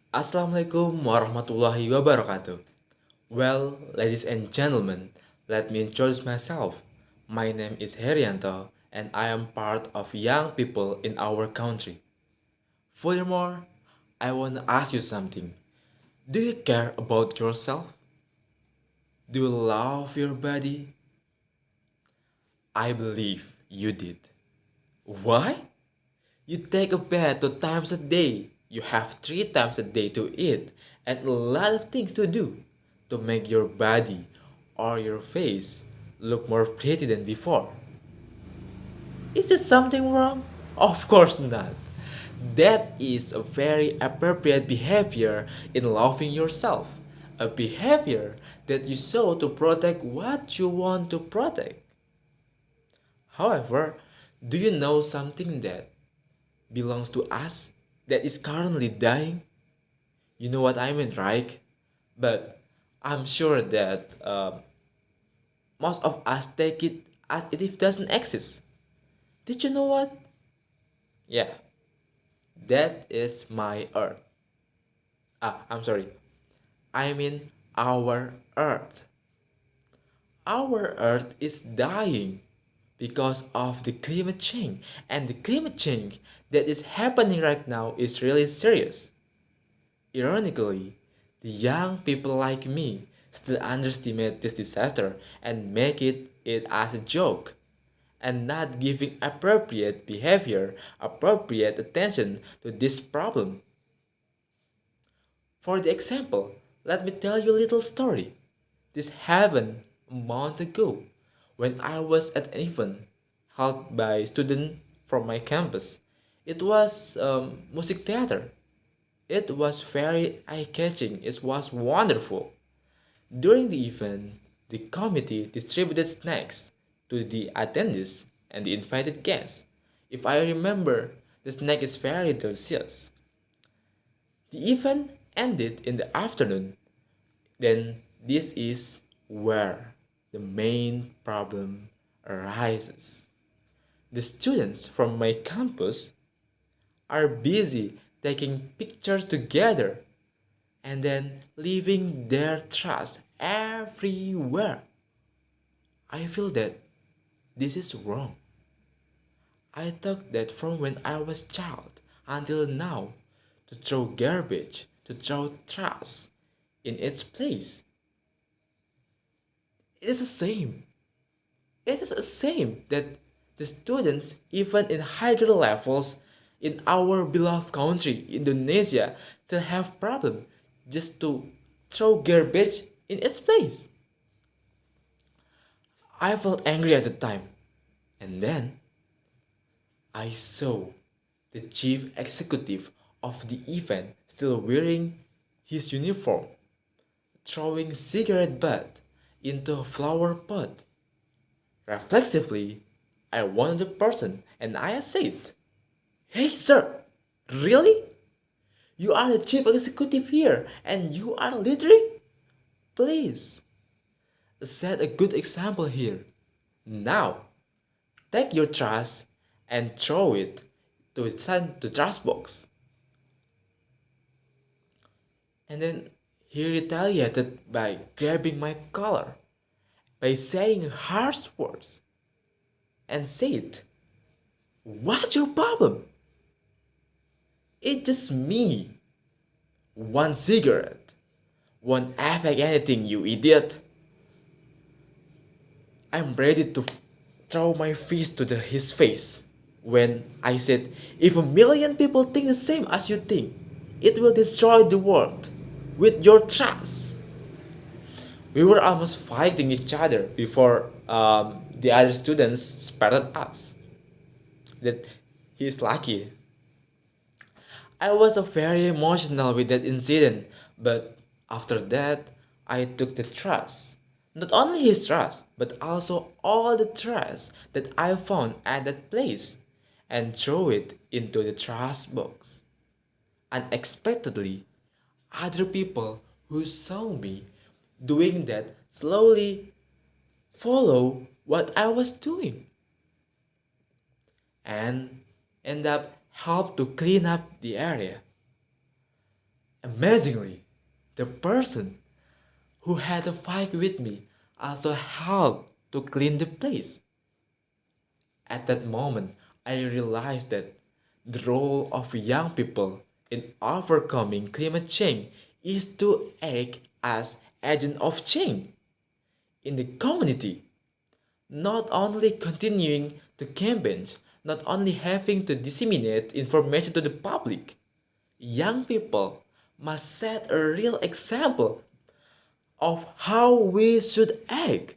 Assalamualaikum warahmatullahi wabarakatuh. Well, ladies and gentlemen, let me introduce myself. My name is Herianto, and I am part of young people in our country. Furthermore, I want to ask you something. Do you care about yourself? Do you love your body? I believe you did. Why? You take a bath 2 times a day. You have 3 times a day to eat and a lot of things to do to make your body or your face look more pretty than before. Is there something wrong? Of course not. That is a very appropriate behavior in loving yourself. A behavior that you show to protect what you want to protect. However, do you know something that belongs to us that is currently dying? You know what I mean, right? But I'm sure that most of us take it as if it doesn't exist. Did you know what? Yeah, that is my Earth. I'm sorry. I mean our Earth. Our Earth is dying because of the climate change, and the climate change that is happening right now is really serious. Ironically, the young people like me still underestimate this disaster and make it as a joke and not giving appropriate behavior, appropriate attention to this problem. For the example, let me tell you a little story. This happened a month ago when I was at an event held by students from my campus. It was music theater. It was very eye-catching. It was wonderful. During the event, the committee distributed snacks to the attendees and the invited guests. If I remember, the snack is very delicious. The event ended in the afternoon. Then this is where the main problem arises. The students from my campus are busy taking pictures together and then leaving their trash everywhere. I feel that this is wrong. I thought that from when I was child until now, to throw garbage, to throw trash in its place. It is the same. It is the same that the students, even in higher levels in our beloved country, Indonesia, still have problem just to throw garbage in its place. I felt angry at the time, and then I saw the chief executive of the event still wearing his uniform, throwing cigarette butt into a flower pot. Reflexively, I warned the person and I said, "Hey sir, really? You are the chief executive here and you are littering? Please, set a good example here. Now, take your trash and throw it to the trash box." And then he retaliated by grabbing my collar, by saying harsh words, and said, "What's your problem? It's just me. One cigarette won't affect anything, you idiot." I'm ready to throw my fist to his face when I said, "If a million people think the same as you think, it will destroy the world with your trash." We were almost fighting each other before the other students spotted us. That he's lucky. I was very emotional with that incident, but after that, I took the trash. Not only his trash, but also all the trash that I found at that place and threw it into the trash box. Unexpectedly, other people who saw me doing that slowly follow what I was doing and end up help to clean up the area. Amazingly, the person who had a fight with me also helped to clean the place. At that moment, I realized that the role of young people in overcoming climate change is to act as agent of change in the community, not only continuing the campaigns, not only having to disseminate information to the public. Young people must set a real example of how we should act.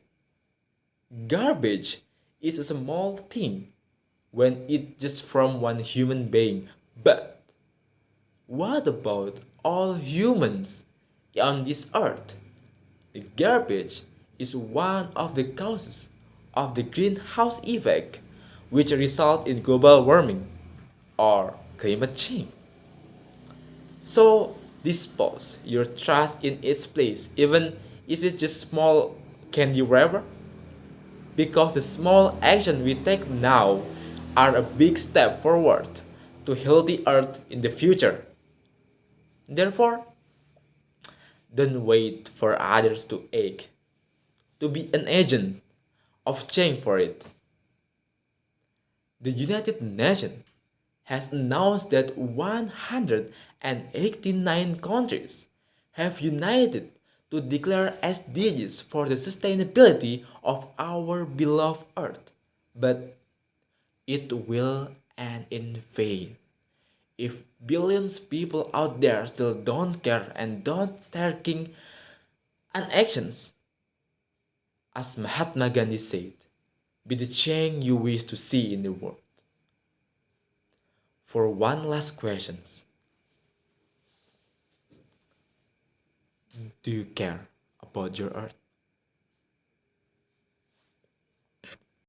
Garbage is a small thing when it's just from one human being, but what about all humans on this earth? The garbage is one of the causes of the greenhouse effect, which result in global warming or climate change. So dispose your trash in its place, even if it's just small candy wrapper, because the small action we take now are a big step forward to healthy earth in the future. Therefore, don't wait for others to act, to be an agent of change for it. The United Nations has announced that 189 countries have united to declare SDGs for the sustainability of our beloved Earth. But it will end in vain if billions people out there still don't care and don't taking an actions. As Mahatma Gandhi said, be the change you wish to see in the world. For one last questions, do you care about your earth?